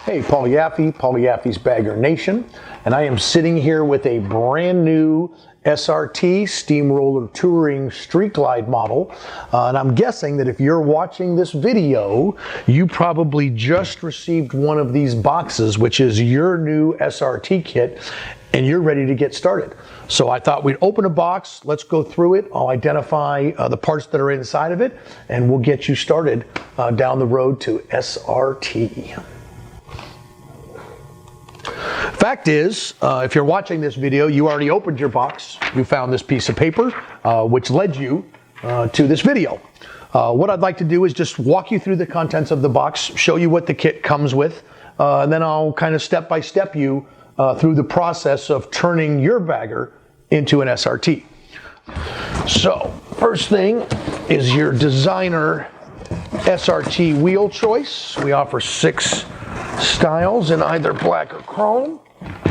Hey, Paul Yaffe's Bagger Nation, and I am sitting here with a brand new SRT Steamroller Touring Street Glide model, and I'm guessing that if you're watching this video, you probably just received one of these boxes, which is your new SRT kit, and you're ready to get started. So I thought we'd open a box, let's go through it, I'll identify the parts that are inside of it, and we'll get you started down the road to SRT. Fact is, if you're watching this video, you already opened your box. You found this piece of paper, which led you to this video. What I'd like to do is just walk you through the contents of the box, show you what the kit comes with, and then I'll kind of step by step you through the process of turning your bagger into an SRT. So, first thing is your designer SRT wheel choice. We offer 6 styles in either black or chrome.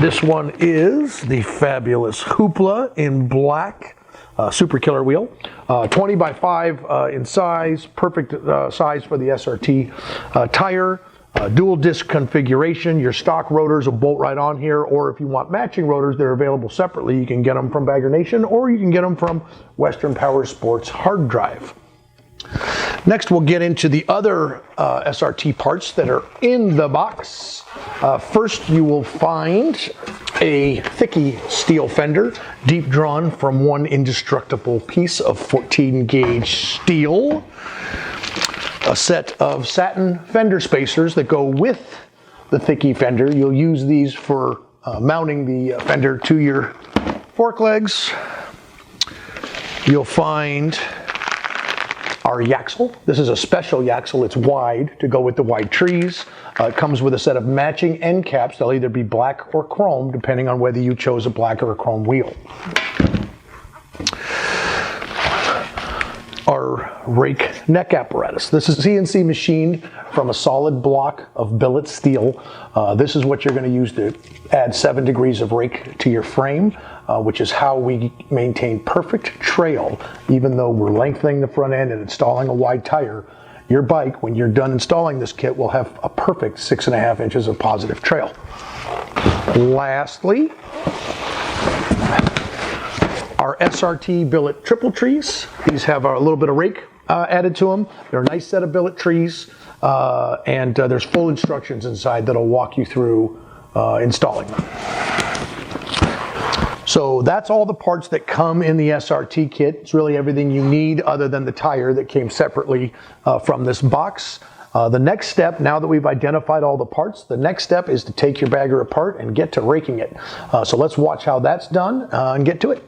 This one is the fabulous Hoopla in black, super killer wheel, 20 by 5 in size, perfect size for the SRT tire, dual disc configuration. Your stock rotors will bolt right on here, or if you want matching rotors, they're available separately. You can get them from Bagger Nation, or you can get them from Western Power Sports Hard Drive. Next, we'll get into the other SRT parts that are in the box. First, you will find a thicky steel fender, deep drawn from one indestructible piece of 14 gauge steel. A set of satin fender spacers that go with the thicky fender. You'll use these for mounting the fender to your fork legs. You'll find our yaxle. This is a special yaxle. It's wide to go with the wide trees. It comes with a set of matching end caps. They'll either be black or chrome, depending on whether you chose a black or a chrome wheel. Our rake neck apparatus. This is CNC machined from a solid block of billet steel. This is what you're going to use to add 7 degrees of rake to your frame, which is how we maintain perfect trail. Even though we're lengthening the front end and installing a wide tire, your bike, when you're done installing this kit, will have a perfect 6.5 inches of positive trail. Lastly, our SRT billet triple trees. These have a little bit of rake added to them. They're a nice set of billet trees, and there's full instructions inside that'll walk you through installing them. So that's all the parts that come in the SRT kit. It's really everything you need other than the tire that came separately from this box. The next step, now that we've identified all the parts, the next step is to take your bagger apart and get to raking it. So let's watch how that's done and get to it.